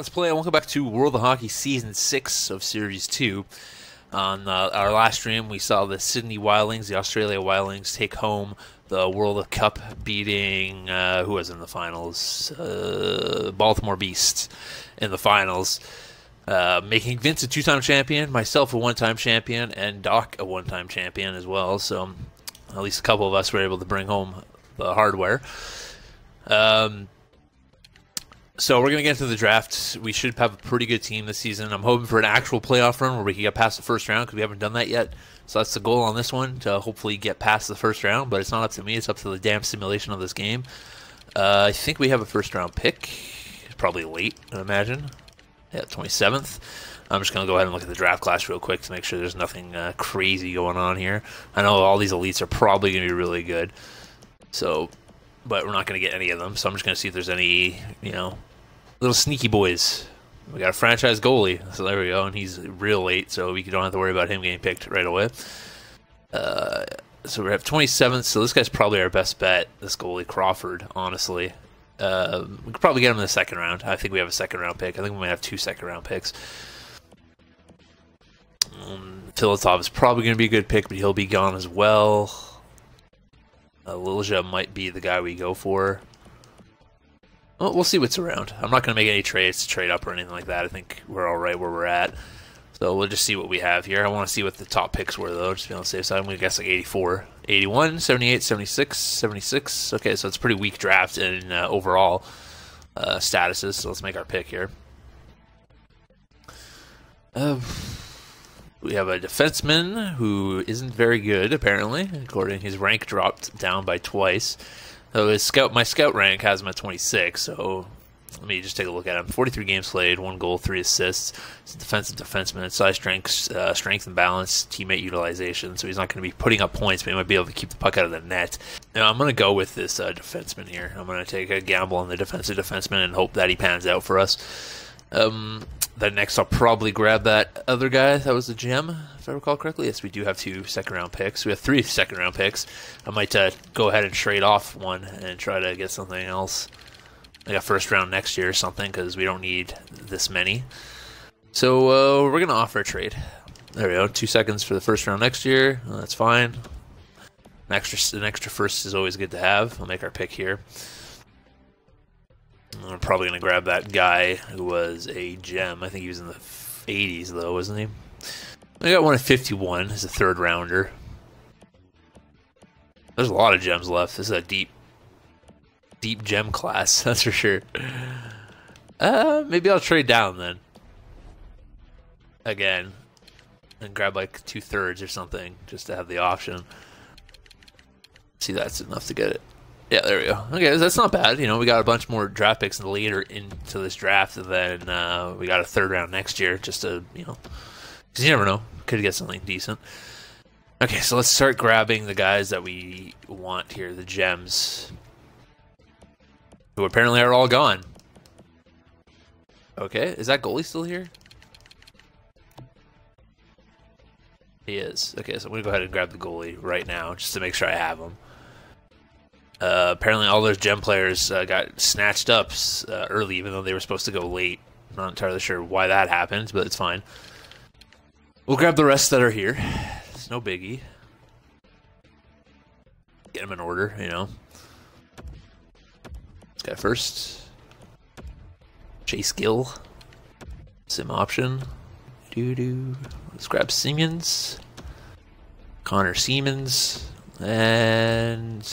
let's play. Welcome back to World of Hockey Season 6 of Series 2. On our last stream, we saw the Sydney Wildlings, the Australia Wildlings, take home the World Cup, beating, who was in the finals? Baltimore Beasts in the finals, making Vince a two-time champion, myself a one-time champion, and Doc a one-time champion as well. So at least a couple of us were able to bring home the hardware. So we're going to get into the draft. We should have a pretty good team this season. I'm hoping for an actual playoff run where we can get past the first round because we haven't done that yet. So that's the goal on this one, to hopefully get past the first round. But it's not up to me. It's up to the damn simulation of this game. I think we have a first-round pick. It's probably late, I imagine. Yeah, 27th. I'm just going to go ahead and look at the draft class real quick to make sure there's nothing crazy going on here. I know all these elites are probably going to be really good. So, but we're not going to get any of them. So I'm just going to see if there's any, little sneaky boys. We got a franchise goalie, so there we go, and he's real late, so we don't have to worry about him getting picked right away. So we have 27th, so this guy's probably our best bet, this goalie, Crawford, honestly. We could probably get him in the second round. I think we have a second-round pick. I think we might have two second-round picks. Filatov is probably going to be a good pick, but he'll be gone as well. Lilja might be the guy we go for. Well, we'll see what's around. I'm not going to make any trades to trade up or anything like that. I think we're all right where we're at. So we'll just see what we have here. I want to see what the top picks were, though, just to be on the safe side. I'm going to guess like 84. 81, 78, 76, 76. Okay, so it's a pretty weak draft in overall statuses. So let's make our pick here. We have a defenseman who isn't very good, apparently. According, his rank dropped down by twice. So my scout rank has him at 26, so let me just take a look at him. 43 games played, 1 goal, 3 assists. He's a defensive defenseman, size, strength and balance, teammate utilization. So he's not going to be putting up points, but he might be able to keep the puck out of the net. Now I'm going to go with this defenseman here. I'm going to take a gamble on the defensive defenseman and hope that he pans out for us. Then next I'll probably grab that other guy. That was a gem, if I recall correctly. Yes, we do have 2 second-round picks. We have 3 second-round picks. I might go ahead and trade off one and try to get something else. Like a first round next year or something, because we don't need this many. So we're going to offer a trade. There we go. 2 seconds for the first round next year. Well, that's fine. An extra first is always good to have. I'll make our pick here. I'm probably going to grab that guy who was a gem. I think he was in the 80s, though, wasn't he? I got one at 51 as a third rounder. There's a lot of gems left. This is a deep gem class, that's for sure. Maybe I'll trade down then. Again. And grab like 2/3 or something, just to have the option. See, that's enough to get it. Yeah, there we go. Okay, that's not bad. We got a bunch more draft picks later into this draft, and then we got a third round next year, just to, because you never know. Could get something decent. Okay, so let's start grabbing the guys that we want here, the gems, who apparently are all gone. Okay, is that goalie still here? He is. Okay, so I'm going to go ahead and grab the goalie right now, just to make sure I have him. Apparently all those gem players got snatched up early, even though they were supposed to go late. I'm not entirely sure why that happened, but it's fine. We'll grab the rest that are here. It's no biggie. Get them in order, This guy first. Chase Gill. Sim option. Let's grab Siemens. Connor Siemens. And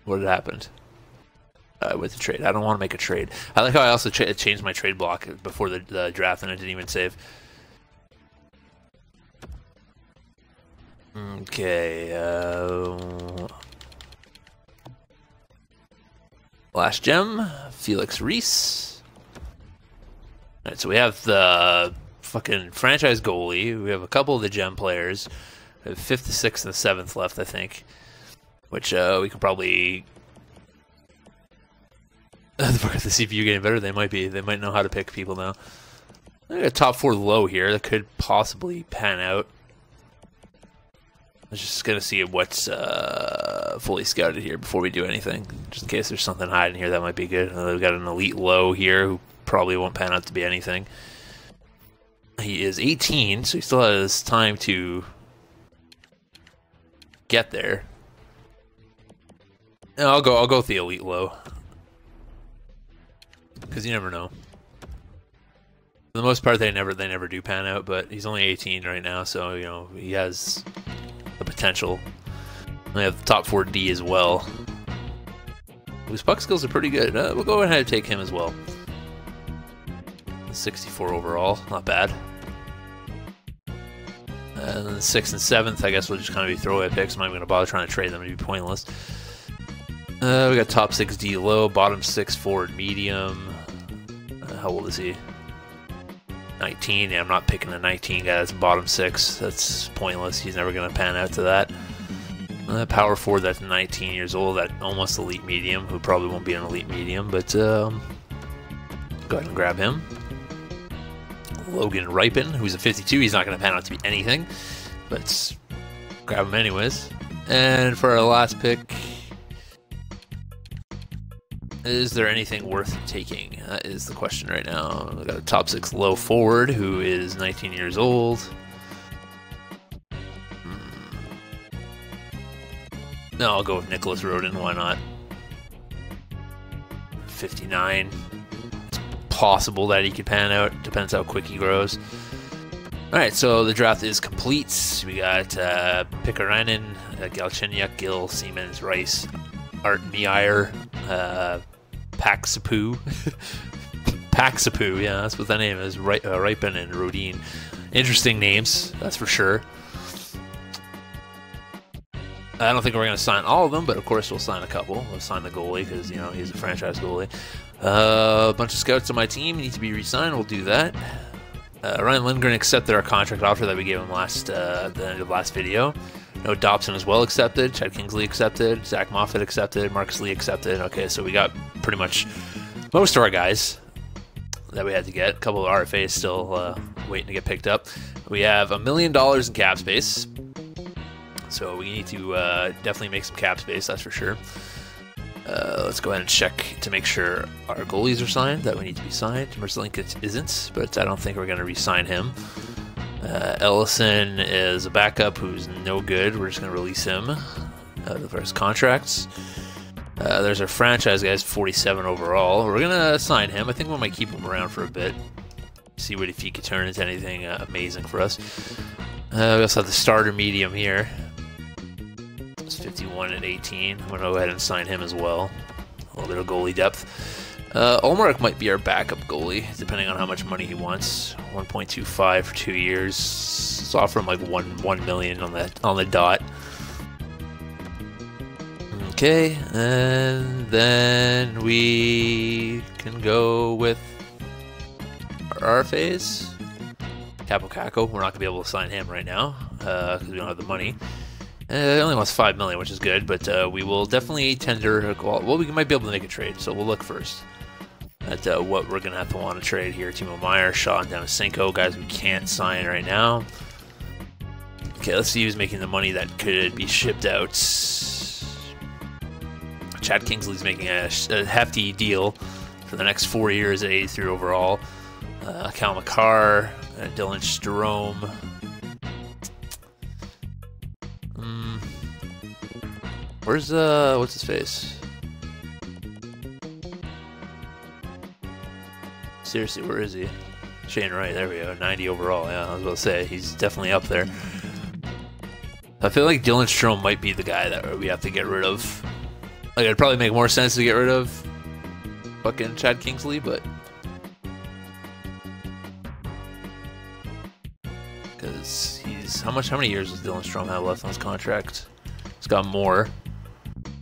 what had happened? I went to trade. I don't want to make a trade. I like how I also changed my trade block before the draft, and I didn't even save. Okay. Last gem, Felix Reese. Alright, so we have the fucking franchise goalie. We have a couple of the gem players. We have 5th, 6th, and 7th left, I think. Which we could probably... the CPU getting better, they might know how to pick people now. I got a top 4 low here that could possibly pan out. I'm just going to see what's fully scouted here before we do anything, just in case there's something hiding here that might be good. We've got an elite low here who probably won't pan out to be anything. He is 18, so he still has time to get there. No, I'll go with the elite low, because you never know. For the most part, they never do pan out, but he's only 18 right now, so you know he has the potential. They have top 4D as well. His puck skills are pretty good. We'll go ahead and take him as well. 64 overall, not bad. And then 6th and 7th, I guess we'll just kind of be throwaway picks. I'm not even going to bother trying to trade them; it'd be pointless. We got top 6D low, bottom 6 forward medium. How old is he? 19. Yeah, I'm not picking a 19 guy. That's bottom 6. That's pointless. He's never going to pan out to that. Power forward that's 19 years old, that almost elite medium, who probably won't be an elite medium, but go ahead and grab him. Logan Ripon, who's a 52. He's not going to pan out to be anything, but grab him anyways. And for our last pick, is there anything worth taking? That is the question right now. We've got a top 6 low forward who is 19 years old. No, I'll go with Nicholas Rodin. Why not? 59. It's possible that he could pan out. Depends how quick he grows. Alright, so the draft is complete. We got Pikkarainen, Galchenyuk, Gill, Siemens, Rice, Art Meyer, Paxapu. Paxapu, yeah, that's what that name is. Ripon and Rodin. Interesting names, that's for sure. I don't think we're going to sign all of them, but of course we'll sign a couple. We'll sign the goalie because, you know, he's a franchise goalie. A bunch of scouts on my team need to be re-signed. We'll do that. Ryan Lindgren accepted our contract offer that we gave him at the end of last video. No, Dobson as well accepted. Chad Kingsley accepted. Zach Moffat accepted. Marcus Lee accepted. Okay, so we got pretty much most of our guys that we had to get. A couple of RFAs still waiting to get picked up. We have $1 million in cap space. So we need to definitely make some cap space, that's for sure. Let's go ahead and check to make sure our goalies are signed, that we need to be signed. Mercelinkus isn't, but I don't think we're going to re-sign him. Ellison is a backup who's no good. We're just going to release him out of his contracts. There's our franchise guys, 47 overall. We're going to sign him. I think we might keep him around for a bit. See if he could turn into anything amazing for us. We also have the starter medium here. 51 and 18. I'm going to go ahead and sign him as well. A little bit of goalie depth. Olmark might be our backup goalie, depending on how much money he wants. 1.25 for 2 years. Let's offer him like 1 million on the dot. Okay, and then we can go with our RFAs. Capo Caco, we're not going to be able to sign him right now because we don't have the money. It only wants 5 million, which is good, but we will definitely tender. Well, we might be able to make a trade, so we'll look first at what we're going to have to want to trade here. Timo Meier, Shaw, and Denisenko, guys we can't sign right now. Okay, let's see who's making the money that could be shipped out. Chad Kingsley's making a hefty deal for the next 4 years at 83 overall. Cal McCarr, Dylan Strome. Where's what's his face? Seriously, where is he? Shane Wright, there we go, 90 overall. Yeah, I was about to say he's definitely up there. I feel like Dylan Strome might be the guy that we have to get rid of. Like, it'd probably make more sense to get rid of fucking Chad Kingsley, but because he's how many years does Dylan Strome have left on his contract? He's got more.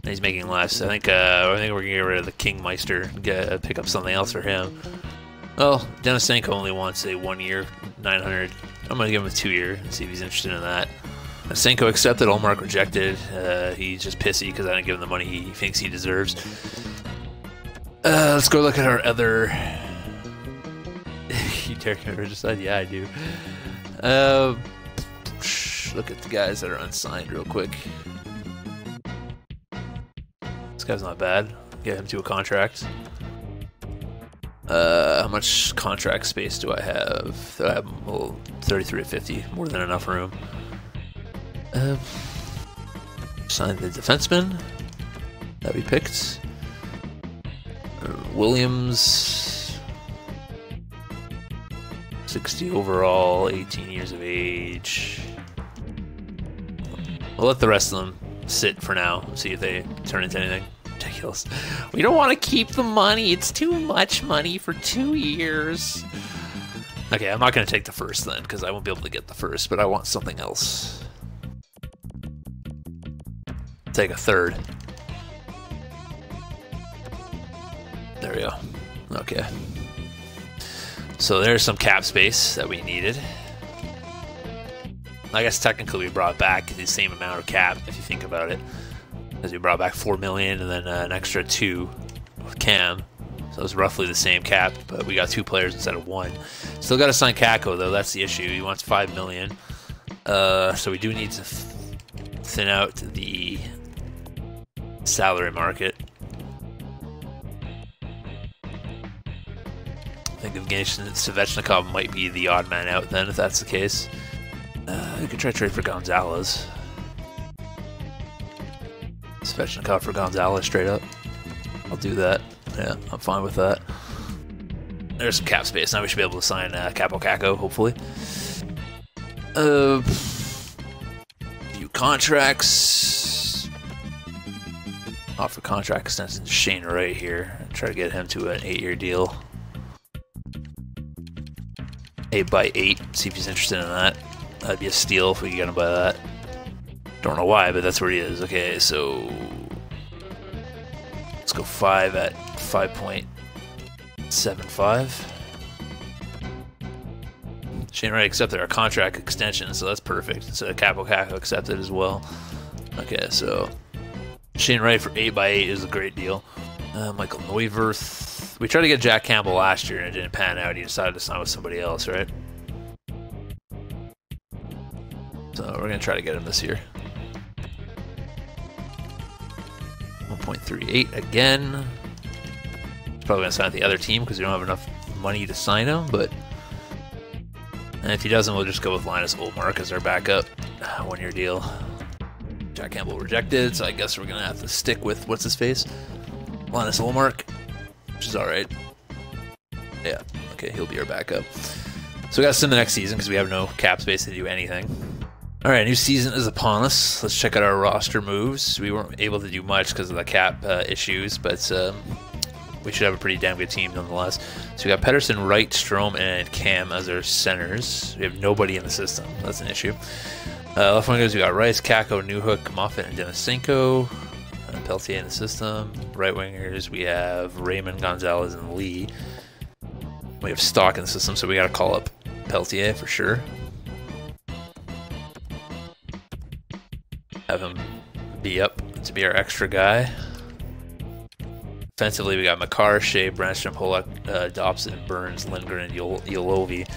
And he's making less. I think we're gonna get rid of the Kingmeister and pick up something else for him. Well, Denisenko only wants a 1 year, 900. I'm gonna give him a 2 year and see if he's interested in that. Denisenko accepted, Olmark rejected. He's just pissy because I didn't give him the money he thinks he deserves. Let's go look at our other. You dare commit regicide? Yeah, I do. Look at the guys that are unsigned real quick. This guy's not bad. Get him to a contract. How much contract space do I have? I have, well, 33 to 50, more than enough room. Sign the defenseman that we picked. Williams, 60 overall, 18 years of age. We'll let the rest of them sit for now, see if they turn into anything ridiculous. We don't want to keep the money. It's too much money for 2 years. Okay, I'm not going to take the first then, because I won't be able to get the first, but I want something else. Take a third. There we go. Okay. So there's some cap space that we needed. I guess technically we brought back the same amount of cap, if you think about it. Because we brought back 4 million and then an extra 2 with Cam. So it was roughly the same cap, but we got 2 players instead of 1. Still got to sign Kakko, though. That's the issue. He wants 5 million. So we do need to thin out the salary market. I think Svechnikov might be the odd man out then, if that's the case. We could try to trade for Gonzalez. Svechnikov for Gonzalez straight up. I'll do that. Yeah, I'm fine with that. There's some cap space. Now we should be able to sign Kakko, hopefully. New contracts. Offer contract extension to Shane Wright here. Try to get him to an 8-year deal. 8x8. See if he's interested in that. That'd be a steal if we could get him by that. Don't know why, but that's where he is. Okay, so let's go 5 at 5.75. Shane Wright accepted our contract extension, so that's perfect. So Kakko accepted as well. Okay, so Shane Wright for 8x8 is a great deal. Michael Neuwirth. We tried to get Jack Campbell last year and it didn't pan out. He decided to sign with somebody else, right? So we're going to try to get him this year. 1.38 again. He's probably going to sign with the other team because we don't have enough money to sign him, but and if he doesn't, we'll just go with Linus Ullmark as our backup. 1-year deal. Jack Campbell rejected, so I guess we're going to have to stick with what's-his-face? Linus Ullmark, which is alright. Yeah, okay, he'll be our backup. So we got to sim the next season because we have no cap space to do anything. Alright, new season is upon us. Let's check out our roster moves. We weren't able to do much because of the cap issues, but we should have a pretty damn good team nonetheless. So we got Pettersson, Wright, Strome, and Cam as our centers. We have nobody in the system. That's an issue. Left wingers, we got Rice, Kakko, Newhook, Moffat, and Denisenko. Peltier in the system. Right wingers, we have Raymond, Gonzalez, and Lee. We have Stock in the system, so we got to call up Peltier for sure. Have him be up to be our extra guy. Offensively, we got Makar, Shea, Brandstrom, Polak, Dobson, Burns, Lindgren, and Yolovi.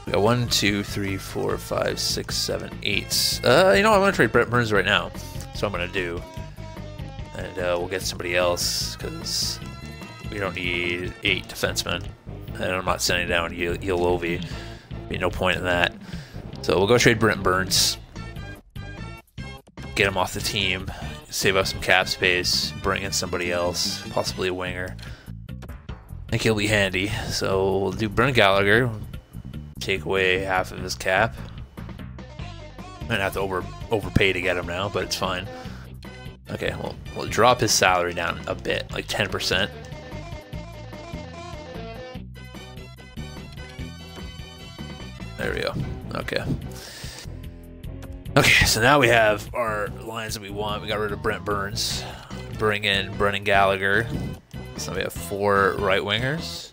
We got 1, 2, 3, 4, 5, 6, 7, 8. You know, I'm going to trade Brett Burns right now. That's what I'm going to do. And we'll get somebody else because we don't need 8 defensemen. And I'm not sending down Yolovi. Be no point in that. So we'll go trade Brent Burns. Get him off the team. Save up some cap space. Bring in somebody else. Possibly a winger. I think he'll be handy. So we'll do Brendan Gallagher. Take away half of his cap. Might have to overpay to get him now, but it's fine. Okay, well, we'll drop his salary down a bit, like 10%. There we go. Okay. Okay, so now we have our lines that we want. We got rid of Brent Burns. Bring in Brendan Gallagher. So we have 4 right wingers.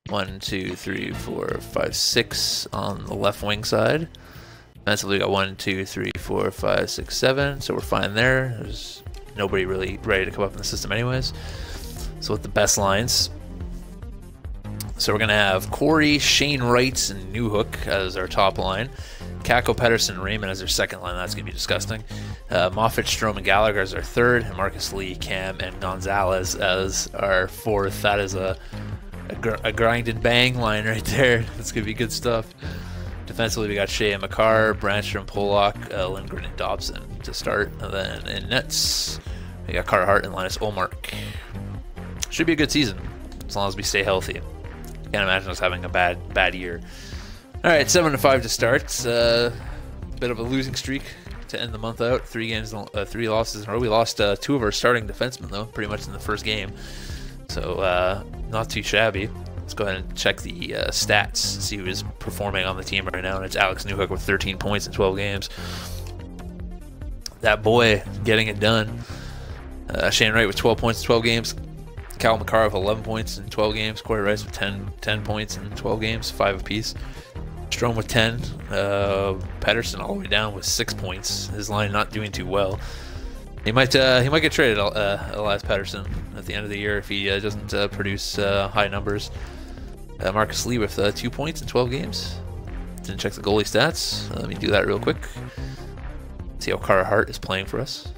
1, 2, 3, 4, 5, 6 on the left wing side. Defensively, we got 1, 2, 3, 4, 5, 6, 7. So we're fine there. There's nobody really ready to come up in the system anyways. So with the best lines. So we're going to have Corey, Shane Wright, and Newhook as our top line. Kakko, Pettersson, and Raymond as our second line. That's going to be disgusting. Moffat, Strome, and Gallagher as our third. And Marcus Lee, Cam, and Gonzalez as our fourth. That is a A grind and bang line right there. That's going to be good stuff. Defensively, we got Shea and Makar, Branstrom, Pollock, Lindgren, and Dobson to start. And then in nets, we got Carter Hart and Linus Ullmark. Should be a good season, as long as we stay healthy. Can't imagine us having a bad year. All right, 7-5 to start. Bit of a losing streak to end the month out. 3 losses in a row. We lost 2 of our starting defensemen, though, pretty much in the first game. So not too shabby. Let's go ahead and check the stats, see who is performing on the team right now. And it's Alex Newhook with 13 points in 12 games. That boy getting it done. Shane Wright with 12 points in 12 games. Cal McCarr with 11 points in 12 games. Corey Rice with 10 points in 12 games, 5 apiece. Strome with 10. Pedersen all the way down with 6 points. His line not doing too well. He might get traded, Elias Pettersson, at the end of the year if he doesn't produce high numbers. Marcus Lee with 2 points in 12 games. Didn't check the goalie stats. Let me do that real quick. See how Carter Hart is playing for us.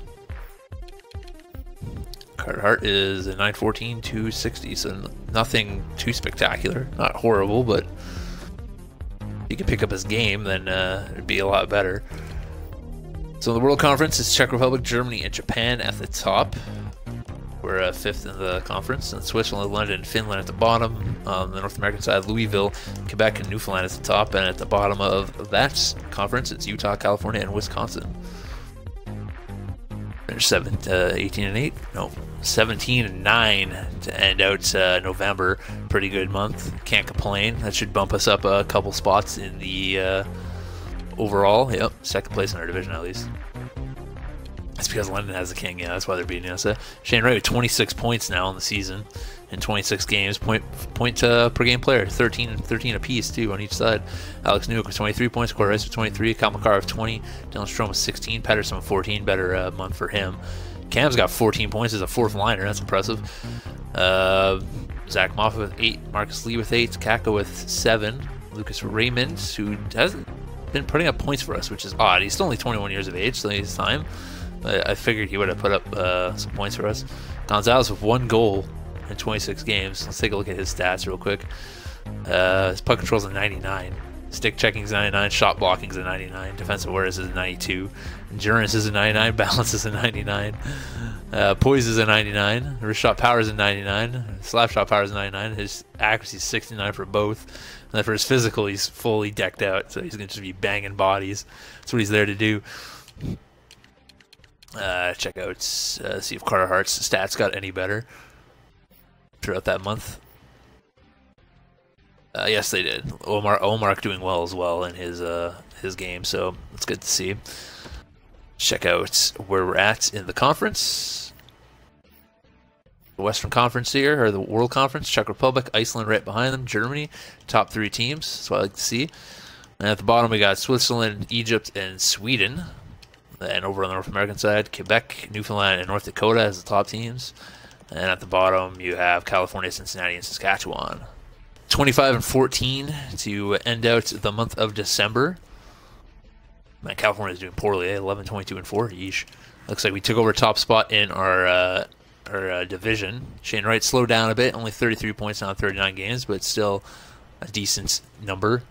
Carter Hart is a 914, 260, so nothing too spectacular. Not horrible, but if he could pick up his game, then it'd be a lot better. So in the World Conference, it's Czech Republic, Germany, and Japan at the top. We're 5th in the conference, and Switzerland, London, and Finland at the bottom. On the North American side, Louisville, Quebec, and Newfoundland at the top. And at the bottom of that conference, it's Utah, California, and Wisconsin. They're 18-8. No, 17-9 to end out November. Pretty good month. Can't complain. That should bump us up a couple spots in the overall. Yep, 2nd place in our division at least. It's because London has the king. Yeah, that's why they're beating us. Shane Wright with 26 points now in the season in 26 games. Point per game player, 13 apiece too on each side. Alex Newhook with 23 points. Corey Rice with 23. Kyle McCarr with 20. Dylan Strome with 16. Pedersen with 14. Better month for him. Cam's got 14 points as a 4th liner. That's impressive. Zach Moffat with 8. Marcus Lee with 8. Kaka with 7. Lucas Raymond, who hasn't been putting up points for us, which is odd. He's still only 21 years of age, so he needs time. I figured he would have put up some points for us. Gonzalez with 1 goal in 26 games. Let's take a look at his stats real quick. His puck control's a 99. Stick checking's a 99. Shot blocking's a 99. Defensive awareness is a 92. Endurance is a 99. Balance is a 99. Poise is a 99. Wrist shot power is a 99. Slap shot power is a 99. His accuracy is 69 for both. And then for his physical, he's fully decked out. So he's going to just be banging bodies. That's what he's there to do. Check out, see if Carter Hart's stats got any better throughout that month. Yes, they did. Omar doing well as well in his game, so it's good to see. Check out where we're at in the conference. The Western Conference here, or the World Conference. Czech Republic, Iceland right behind them. Germany, top 3 teams. That's what I like to see. And at the bottom, we got Switzerland, Egypt, and Sweden. And over on the North American side, Quebec, Newfoundland, and North Dakota as the top teams. And at the bottom, you have California, Cincinnati, and Saskatchewan. 25-14 to end out the month of December. Man, California is doing poorly. 11-22-4. Yeesh. Looks like we took over top spot in our division. Shane Wright slowed down a bit, only 33 points now in 39 games, but still a decent number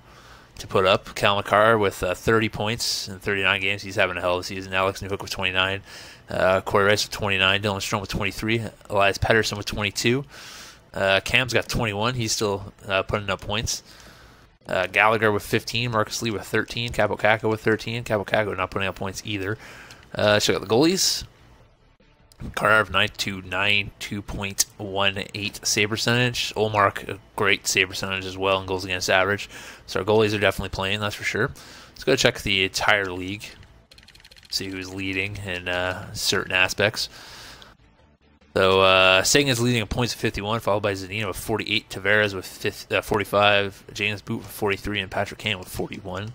to put up. Cal McCarr with 30 points in 39 games. He's having a hell of a season. Alex Newhook with 29. Corey Rice with 29. Dylan Strome with 23. Elias Pettersson with 22. Cam's got 21. He's still putting up points. Gallagher with 15. Marcus Lee with 13. Capo Caco with 13. Capo Caco not putting up points either. Check out the goalies. Carter of 92.18 save percentage. Olmark, a great save percentage as well in goals against average. So our goalies are definitely playing, that's for sure. Let's go check the entire league. See who's leading in certain aspects. So Sagan is leading in points with 51, followed by Zadina with 48, Tavares with 45, James Boot with 43, and Patrick Kane with 41.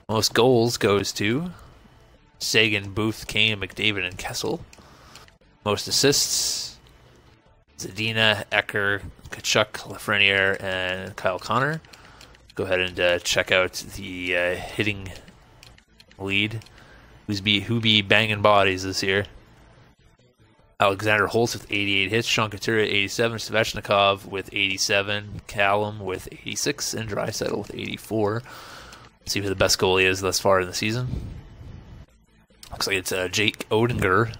Most goals goes to Sagan, Booth, Kane, McDavid, and Kessel. Most assists, Zadina, Ecker, Kachuk, Lafreniere, and Kyle Connor. Go ahead and check out the hitting lead. Who be banging bodies this year? Alexander Holtz with 88 hits, Sean Couturier 87, Svechnikov with 87, Callum with 86, and Draisaitl with 84. Let's see who the best goalie is thus far in the season. Looks like it's Jake Odinger,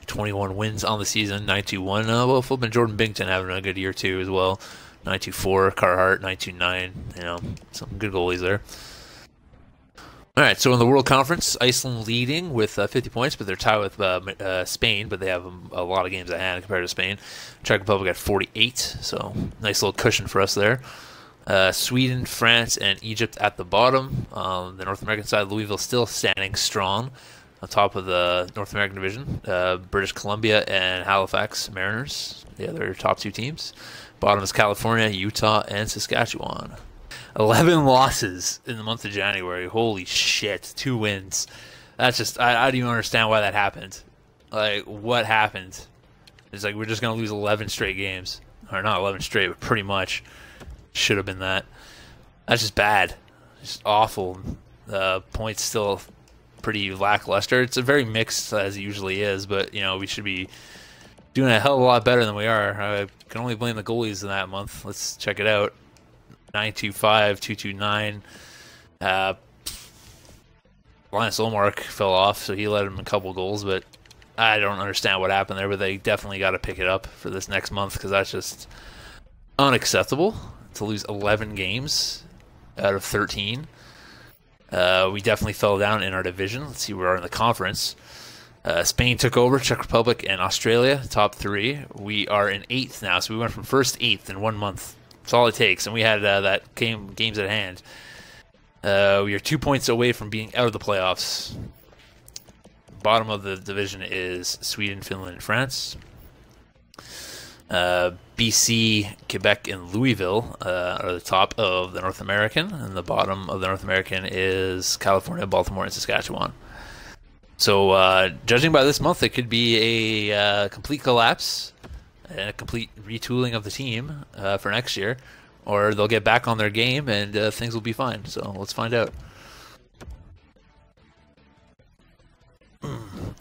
21 wins on the season, 921. Well, flipping Jordan Binnington having a good year too as well, 924. Carhart 929. You know, some good goalies there. All right, so in the World Conference, Iceland leading with 50 points, but they're tied with Spain, but they have a lot of games at hand compared to Spain. Czech Republic at 48, so nice little cushion for us there. Sweden, France, and Egypt at the bottom. The North American side, Louisville still standing strong on top of the North American division. British Columbia and Halifax Mariners, the other top two teams. Bottom is California, Utah, and Saskatchewan. 11 losses in the month of January. Holy shit. 2 wins. That's just, I don't even understand why that happened. Like, what happened? It's like, we're just going to lose 11 straight games. Or not 11 straight, but pretty much. Should have been that. That's just bad. Just awful. Points still pretty lackluster. It's a very mixed, as it usually is, but, you know, we should be doing a hell of a lot better than we are. I can only blame the goalies in that month. Let's check it out. 925, 229. Linus Olmark fell off, so he led him a couple goals, but I don't understand what happened there, but they definitely got to pick it up for this next month because that's just unacceptable to lose 11 games out of 13. We definitely fell down in our division. Let's see where we are in the conference. Spain took over, Czech Republic and Australia, top 3. We are in 8th now, so we went from 1st to 8th in 1 month. That's all it takes, and we had that games at hand. We are 2 points away from being out of the playoffs. Bottom of the division is Sweden, Finland, and France. BC, Quebec, and Louisville are the top of the North American, and the bottom of the North American is California, Baltimore, and Saskatchewan. So, judging by this month, it could be a complete collapse and a complete retooling of the team for next year, or they'll get back on their game and things will be fine. So let's find out.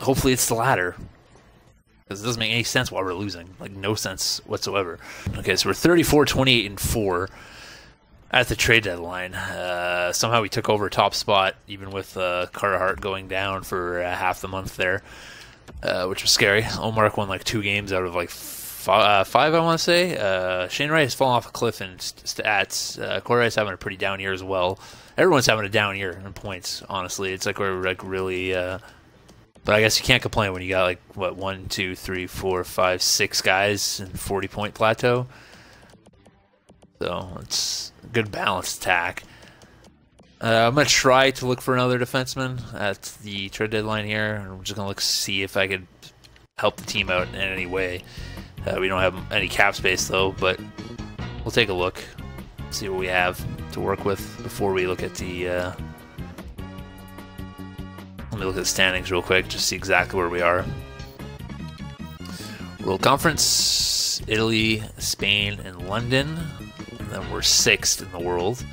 Hopefully it's the latter, because it doesn't make any sense while we're losing. Like, no sense whatsoever. Okay, so we're 34, 28, and 4 at the trade deadline. Somehow we took over top spot, even with Carhart going down for half the month there, which was scary. Olmark won like 2 games out of like 5, I want to say. Shane Wright has fallen off a cliff in stats. Corey is having a pretty down year as well. Everyone's having a down year in points, honestly. It's like we're like really... but I guess you can't complain when you got like, what, 1, 2, 3, 4, 5, 6 guys in 40-point plateau. So it's a good balanced attack. I'm going to try to look for another defenseman at the trade deadline here. I'm just going to see if I could help the team out in any way. We don't have any cap space though, but we'll take a look, see what we have to work with before we look at the... let me look at the standings real quick, just see exactly where we are. World Conference, Italy, Spain, and London. And then we're 6th in the world.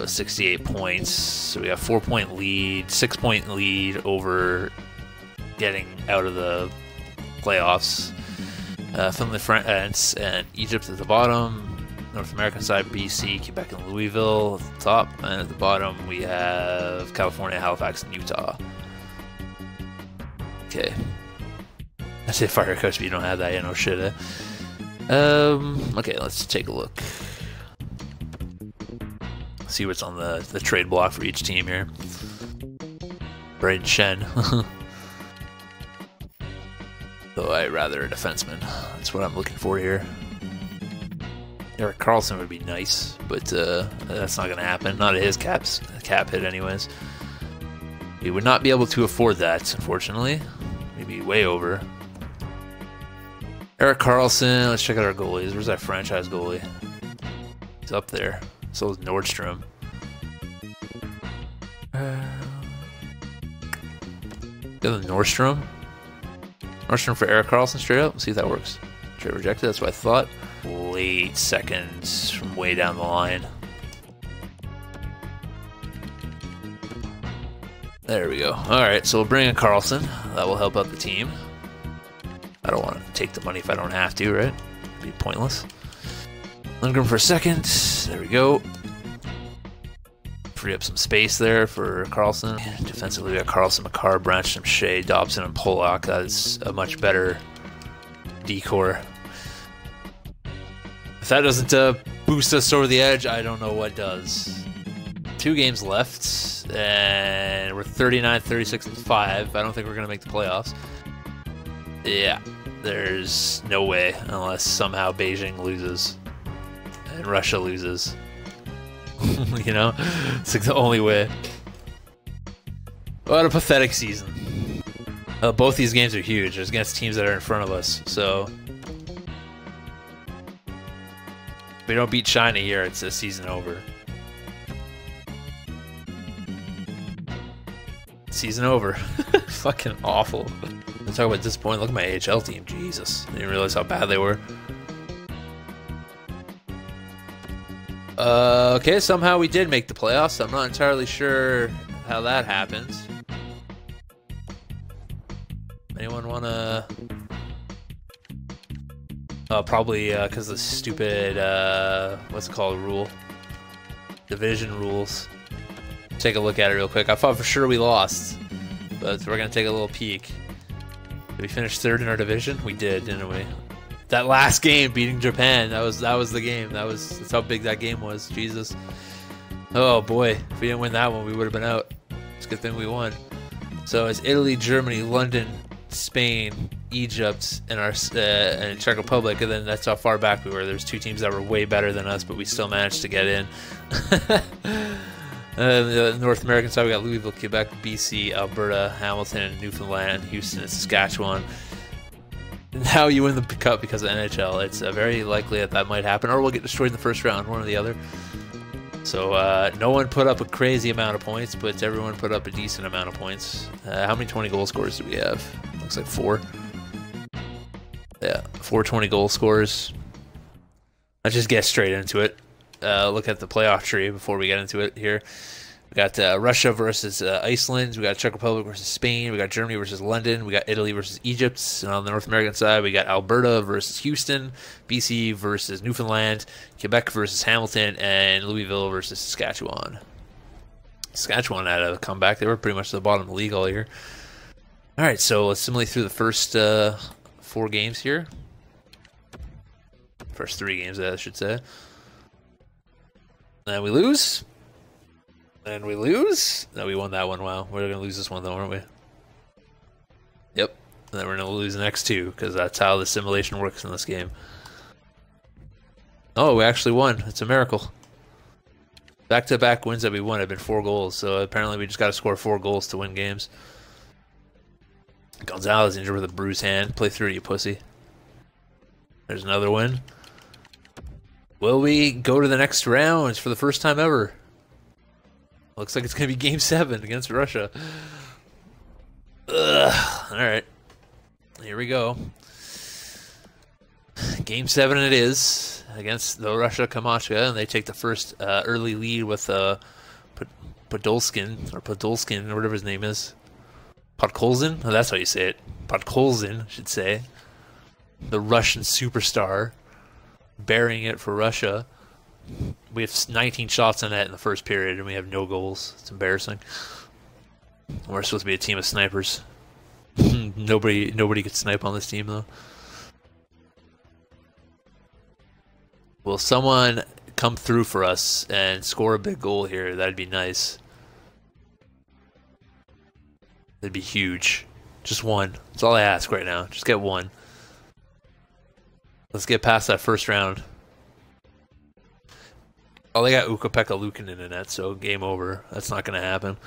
68 points. So we have 4-point lead, 6-point lead over getting out of the playoffs. Finland, France, and Egypt at the bottom. North American side, BC, Quebec, and Louisville at the top. And at the bottom, we have California, Halifax, and Utah. Okay. I say fire coach, but you don't have that, you know, shit. Okay, let's take a look. See what's on the trade block for each team here. Braden Shen. Though I'd rather a defenseman. That's what I'm looking for here. Erik Karlsson would be nice, but that's not going to happen. Not at his cap hit anyways. We would not be able to afford that, unfortunately. Maybe way over. Erik Karlsson, let's check out our goalies. Where's that franchise goalie? He's up there. So is Nordstrom. Got the Nordstrom. Nordstrom for Erik Karlsson straight up. Let's see if that works. Trade rejected, that's what I thought. Late seconds from way down the line. There we go. Alright, so we'll bring in Karlsson. That will help out the team. I don't want to take the money if I don't have to, right? It'd be pointless. Lindgren for a second. There we go. Free up some space there for Carlson. Defensively, we got Carlson, McCarr, Brancham, Shea, Dobson, and Pollock. That's a much better decor. If that doesn't boost us over the edge, I don't know what does. 2 games left, and we're 39, 36, and 5. I don't think we're going to make the playoffs. Yeah, there's no way unless somehow Beijing loses and Russia loses. You know, it's like the only way. What a pathetic season. Both these games are huge. It's against teams that are in front of us, so if we don't beat China here, it's a season over. Season over. Fucking awful. I'm talking about disappointing. Look at my AHL team. Jesus. I didn't realize how bad they were. Okay, somehow we did make the playoffs. I'm not entirely sure how that happened. Anyone want to... probably because the stupid, what's it called, rule? Division rules. Take a look at it real quick. I thought for sure we lost, but we're going to take a little peek. Did we finish 3rd in our division? We did, didn't we? That last game, beating Japan, that was the game. That's how big that game was. Jesus. Oh boy, if we didn't win that one, we would have been out. It's a good thing we won. So it's Italy, Germany, London, Spain, Egypt, and and Czech Republic, and then that's how far back we were. There's 2 teams that were way better than us, but we still managed to get in. The North American side, we got Louisville, Quebec, BC, Alberta, Hamilton, Newfoundland, Houston, and Saskatchewan. Now you win the cup because of NHL. It's very likely that might happen, or we'll get destroyed in the first round, one or the other. So no one put up a crazy amount of points, but everyone put up a decent amount of points. How many 20 goal scorers do we have? Looks like 4. Yeah, 4 20 goal scorers. Let's just get straight into it. Look at the playoff tree before we get into it here. We got Russia versus Iceland. We got Czech Republic versus Spain. We got Germany versus London. We got Italy versus Egypt. And on the North American side, we got Alberta versus Houston, BC versus Newfoundland, Quebec versus Hamilton, and Louisville versus Saskatchewan. Saskatchewan had a comeback. They were pretty much at the bottom of the league all year. All right, so let's simulate through the first 4 games here. First 3 games, I should say. And we lose. And we lose. No, we won that one. Wow. We're going to lose this one, though, aren't we? Yep. And then we're going to lose the next 2, because that's how the simulation works in this game. Oh, we actually won. It's a miracle. Back-to-back wins that we won have been 4 goals, so apparently we just got to score 4 goals to win games. Gonzalez injured with a bruised hand. Play through it, you pussy. There's another win. Will we go to the next round for the first time ever? Looks like it's going to be Game 7 against Russia. Ugh. All right. Here we go. Game 7 it is against the Russia Kamachka, and they take the first early lead with Podolskin, or whatever his name is. Podkolzin? Oh, that's how you say it. Podkolzin, I should say. The Russian superstar. Burying it for Russia. We have 19 shots on net in the first period, and we have no goals. It's embarrassing. We're supposed to be a team of snipers. Nobody could snipe on this team, though. Will someone come through for us and score a big goal here? That'd be nice. That'd be huge. Just one. That's all I ask right now. Just get one. Let's get past that first round. Oh, they got Ukko-Pekka Luukkonen in the net, so game over. That's not going to happen.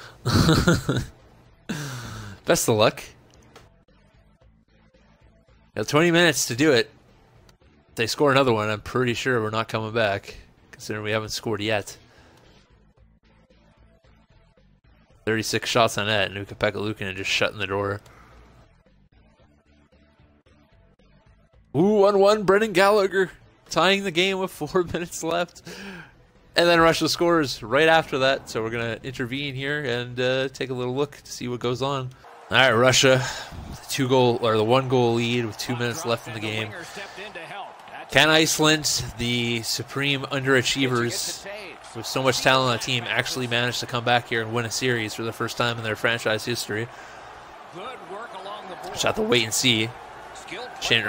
Best of luck. Got 20 minutes to do it. If they score another one, I'm pretty sure we're not coming back, considering we haven't scored yet. 36 shots on net, and Ukko-Pekka Luukkonen just shutting the door. Ooh, 1-1, Brendan Gallagher tying the game with 4 minutes left. And then Russia scores right after that, so we're going to intervene here and take a little look to see what goes on. All right, Russia, the 1-goal lead with 2 minutes left in the game. Can Iceland, the supreme underachievers with so much talent on the team, actually manage to come back here and win a series for the first time in their franchise history? Just have to wait and see.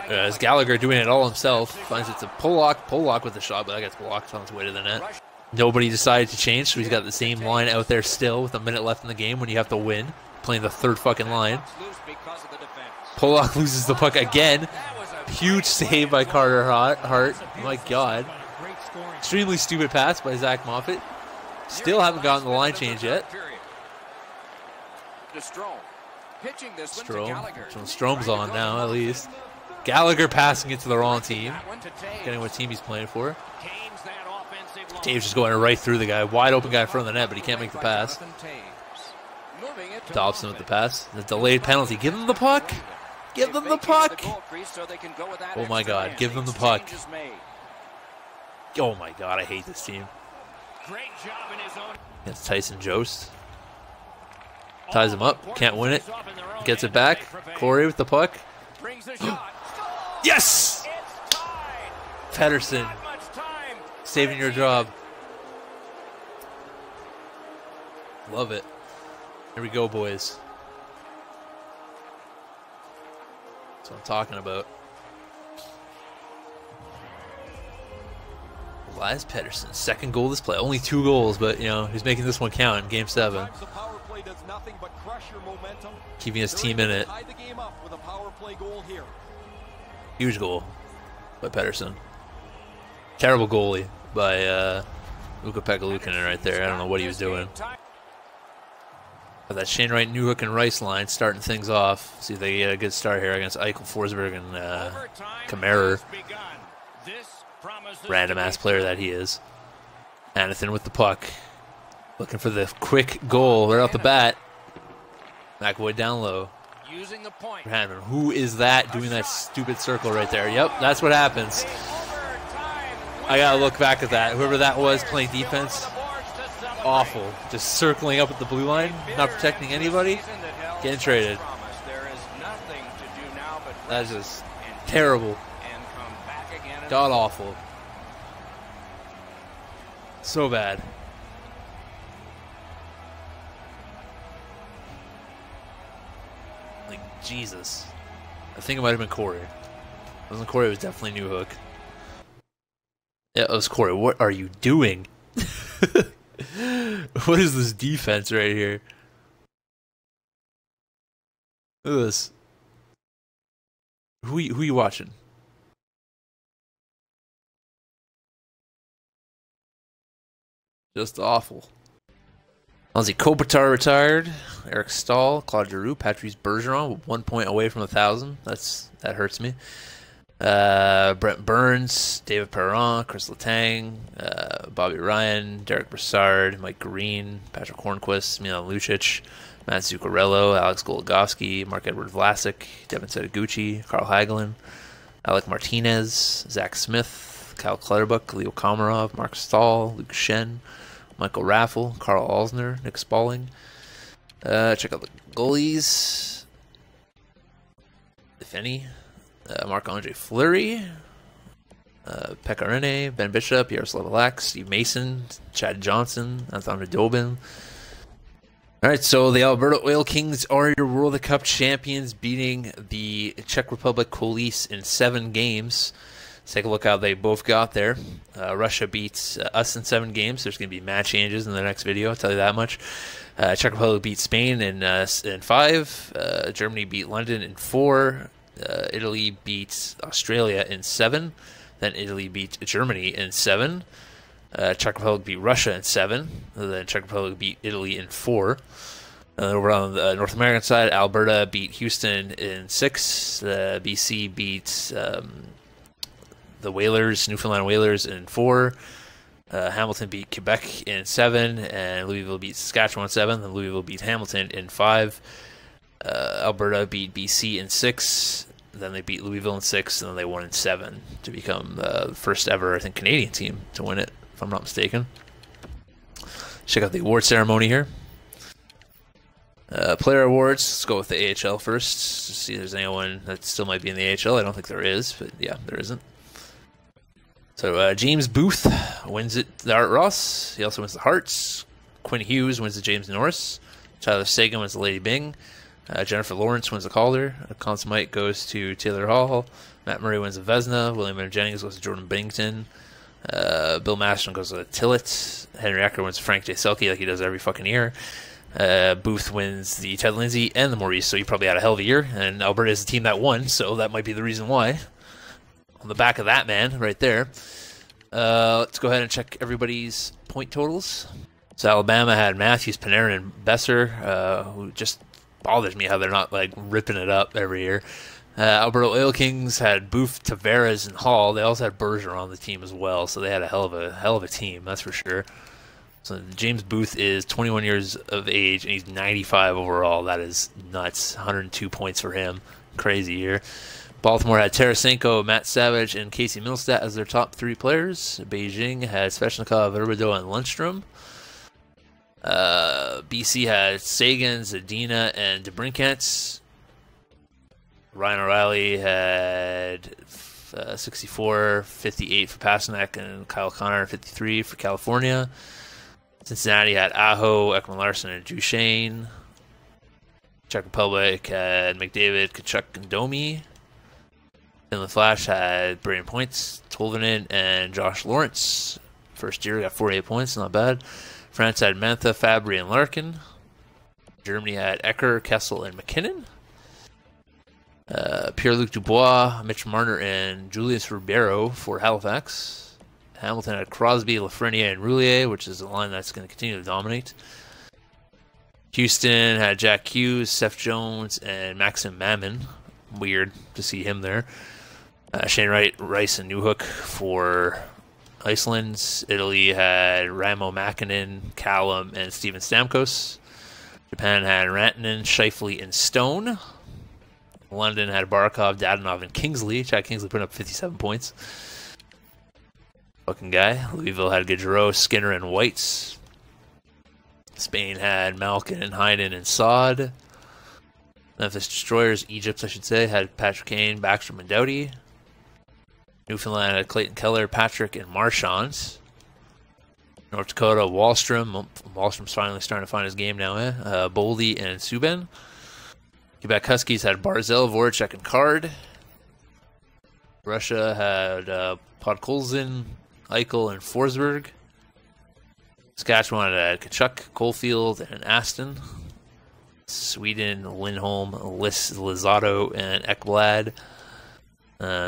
As Gallagher doing it all himself, finds it to Polak with the shot, but that gets blocked on its way to the net. Nobody decided to change, so he's got the same line out there still with a minute left in the game when you have to win, playing the third fucking line. Polak loses the puck again. Huge save by Carter Hart. My God. Extremely stupid pass by Zach Moffat. Still haven't gotten the line change yet. Strome's on now, at least. Gallagher passing it to the wrong team. Getting what team he's playing for. Taves just going right through the guy. Wide open guy in front of the net, but he can't make the pass. Dobson with the pass. The delayed penalty. Give him the puck. Give them the puck. Oh my God. Give them the puck. Oh my God. I hate this team. It's Tyson Jost. Ties him up. Can't win it. Gets it back. Corey with the puck. Yes! Pedersen. Saving your job. Love it. Here we go, boys. That's what I'm talking about. Elias Pettersson, second goal this play. Only 2 goals, but you know he's making this one count in Game 7. Keeping his team in it. Huge goal by Pettersson. Terrible goalie by Ukko-Pekka Luukkonen right there. I don't know what he was doing. But that Shane Wright, Newhook, and Rice line starting things off. See if they get a good start here against Eichel, Forsberg, and Kamara. Random ass player that he is. Anathan with the puck. Looking for the quick goal right off the bat. McAvoy down low. Hanman. Who is that doing that stupid circle right there? Yep, that's what happens. I gotta look back at that. Whoever that was playing defense. Awful. Just circling up at the blue line, not protecting anybody, getting traded. That's just terrible. God awful. So bad. Like, Jesus. I think it might have been Corey. It wasn't Corey, it was definitely Newhook. Yeah, it was Corey. What are you doing? What is this defense right here? Look at this. Who you watching? Just awful. Ozzy Kopitar retired. Eric Stahl, Claude Giroux, Patrice Bergeron, 1 point away from 1,000. That hurts me. Brent Burns, David Perron, Chris Letang, Bobby Ryan, Derek Brassard, Mike Green, Patrick Hornquist, Milan Lucic, Matt Zuccarello, Alex Goligoski, Mark-Edward Vlasic, Devin Setaguchi, Carl Hagelin, Alec Martinez, Zach Smith, Kyle Clutterbuck, Leo Komarov, Mark Stahl, Luke Shen, Michael Raffle, Carl Alsner, Nick Spaulding. Check out the goalies, if any. Marc-Andre Fleury, Pekka Rinne, Ben Bishop, Yaroslav Alak, Steve Mason, Chad Johnson, Anton Radobin. All right, so the Alberta Oil Kings are your World Cup champions, beating the Czech Republic Police in 7 games. Let's take a look how they both got there. Russia beats us in 7 games. There's going to be mad changes in the next video, I'll tell you that much. Czech Republic beat Spain in 5. Germany beat London in 4. Italy beat Australia in 7. Then Italy beat Germany in 7. Czech Republic beat Russia in 7. Then Czech Republic beat Italy in 4. Over on the North American side, Alberta beat Houston in 6. BC beat the Whalers, Newfoundland Whalers in 4. Hamilton beat Quebec in 7. And Louisville beat Saskatchewan in 7. And Louisville beat Hamilton in 5. Alberta beat BC in 6, then they beat Louisville in 6, and then they won in 7 to become the first ever, I think, Canadian team to win it, if I'm not mistaken. Check out the award ceremony here. Player awards. Let's go with the AHL first. See if there's anyone that still might be in the AHL. I don't think there is, but yeah, there isn't. So James Booth wins it, the Art Ross. He also wins the Hearts. Quinn Hughes wins the James Norris. Tyler Sagan wins the Lady Byng. Jennifer Lawrence wins the Calder. Conn Smythe goes to Taylor Hall. Matt Murray wins the Vesna. William M. Jennings goes to Jordan Bennington. Bill Masterton goes to Tillett. Henry Ecker wins Frank J. Selke like he does every fucking year. Booth wins the Ted Lindsay and the Maurice, so he probably had a hell of a year. And Alberta is the team that won, so that might be the reason why. On the back of that man right there. Let's go ahead and check everybody's point totals. So Alabama had Matthews, Panarin, and Besser, who just bothers me how they're not like ripping it up every year. Alberta Oil Kings had Booth, Tavares, and Hall. They also had Bergeron on the team as well, so they had a hell of a team, that's for sure. So James Booth is 21 years of age, and he's 95 overall. That is nuts. 102 points for him. Crazy year. Baltimore had Tarasenko, Matt Savage, and Casey Middlestat as their top 3 players. Beijing had Svechnikov, Verbedo, and Lundstrom. BC had Sagan, Zadina, and DeBrincat. Ryan O'Reilly had 64, 58 for Pasternak, and Kyle Connor 53 for California. Cincinnati had Aho, Ekman-Larsson, and Duchesne. Czech Republic had McDavid, Kachuk, and Domi. Finland Flash had Brayden Points, Tolvanen, and Josh Lawrence. First year got 48 points, not bad. France had Mantha, Fabry, and Larkin. Germany had Ecker, Kessel, and McKinnon. Pierre-Luc Dubois, Mitch Marner, and Julius Ribeiro for Halifax. Hamilton had Crosby, Lafreniere, and Roulier, which is a line that's going to continue to dominate. Houston had Jack Hughes, Seth Jones, and Maxim Mammon. Weird to see him there. Shane Wright, Rice, and Newhook for Iceland. Italy had Ramo Makinen, Callum, and Steven Stamkos. Japan had Rantanen, Scheifele, and Stone. London had Barkov, Dadonov, and Kingsley. Chad Kingsley putting up 57 points. Fucking guy. Louisville had Gaudreau, Skinner, and Whites. Spain had Malkin, and Heinen, and Saad. Memphis Destroyers, Egypt, I should say, had Patrick Kane, Backstrom, and Doughty. Newfoundland had Clayton Keller, Patrick, and Marchand. North Dakota, Wallstrom. Wallstrom's finally starting to find his game now, Boldy, and Subban. Quebec Huskies had Barzell, Voracek, and Card. Russia had Podkolzin, Eichel, and Forsberg. Saskatchewan had Kachuk, Caulfield, and Aston. Sweden, Lindholm, Lizato, and Ekblad.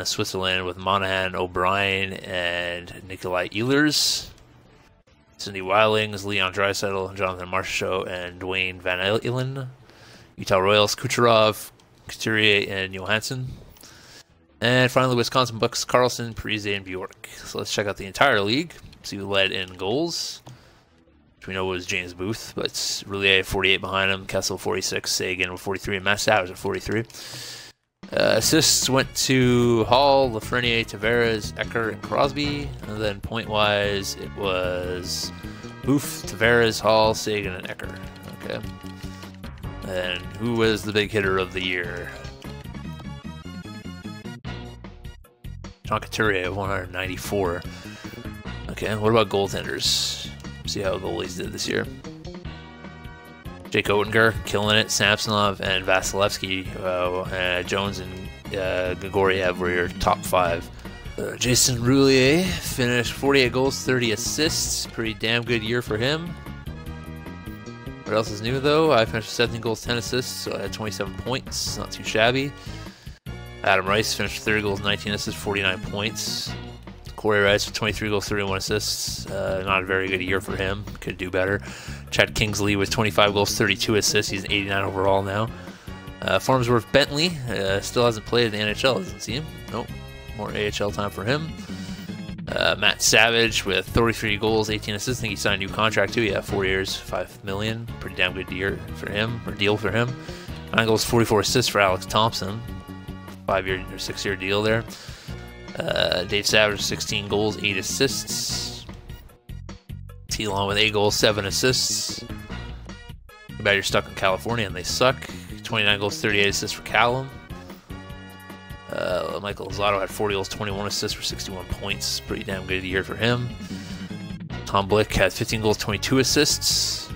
Switzerland with Monahan, O'Brien, and Nikolai Ehlers. Cindy Wildings, Leon Draisaitl, Jonathan Marchessault, and Dwayne Van Allen. Utah Royals, Kucherov, Couturier, and Johansson. And finally, Wisconsin Bucks, Carlson, Parise, and Bjork. So let's check out the entire league. See who led in goals, which we know was James Booth, but it's Roulier 48 behind him, Kessel 46, Sagan with 43, and Matt Savage at 43. Assists went to Hall, Lafreniere, Tavares, Ecker, and Crosby. And then point-wise, it was Booth, Tavares, Hall, Sagan, and Ecker. Okay. And who was the big hitter of the year? John Couturier, 194. Okay, what about goaltenders? See how goalies did this year. Jake Oettinger, killing it. Samsonov and Vasilevsky, Jones and Grigoriev were your top 5. Jason Roulier finished 48 goals, 30 assists. Pretty damn good year for him. What else is new, though? I finished 17 goals, 10 assists, so I had 27 points. Not too shabby. Adam Rice finished 30 goals, 19 assists, 49 points. Corey Rice with 23 goals, 31 assists. Not a very good year for him. Could do better. Chad Kingsley with 25 goals, 32 assists. He's 89 overall now. Farnsworth Bentley still hasn't played in the NHL, doesn't seem. Nope. More AHL time for him. Matt Savage with 33 goals, 18 assists. I think he signed a new contract too. Yeah, 4 years, $5 million. Pretty damn good year for him, or deal for him. 9 goals, 44 assists for Alex Thompson. 5-year or 6-year deal there. Dave Savage, 16 goals, 8 assists. T-Lon with 8 goals, 7 assists. bad you're stuck in California and they suck. 29 goals, 38 assists for Callum. Michael Lozado had 40 goals, 21 assists for 61 points. Pretty damn good year for him. Tom Blick had 15 goals, 22 assists.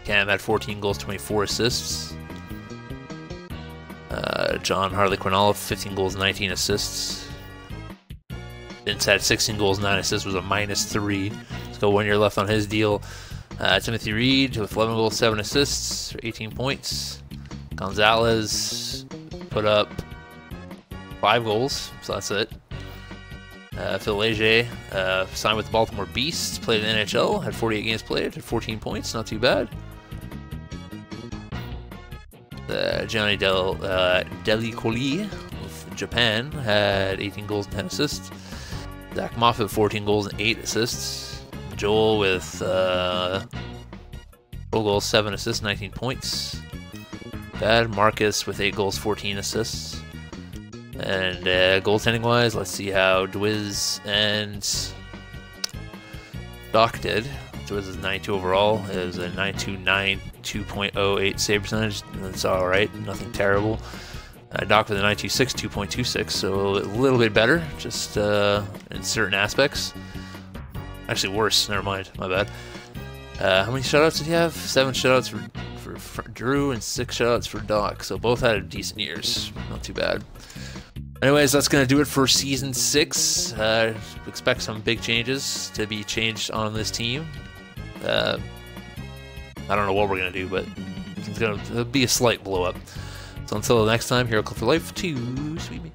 Cam had 14 goals, 24 assists. John Harley Quinala, 15 goals, 19 assists. Vince had 16 goals, 9 assists, was a -3. Let's go 1 year left on his deal. Timothy Reed with 11 goals, 7 assists for 18 points. Gonzalez put up 5 goals, so that's it. Phil Leger signed with the Baltimore Beast, played in the NHL, had 48 games played, had 14 points, not too bad. Johnny Delicoli with Japan had 18 goals and 10 assists. Zach Moffat, 14 goals and 8 assists. Joel with 12 goals, 7 assists, 19 points. Bad. Marcus with 8 goals, 14 assists. And goaltending wise, let's see how Dwiz and Doc did. Dwiz is 92 overall. It was a 929, 2.08 save percentage. That's alright, nothing terrible. Doc with a 926, 2.26, so a little bit better, just in certain aspects. Actually worse, never mind, my bad. How many shutouts did he have? 7 shutouts for Drew and 6 shutouts for Doc, so both had decent years, not too bad. Anyways, that's going to do it for Season 6. Expect some big changes to be changed on this team. I don't know what we're going to do, but it's going to be a slight blow up. So until the next time, Herotheycallme for life, too sweet me.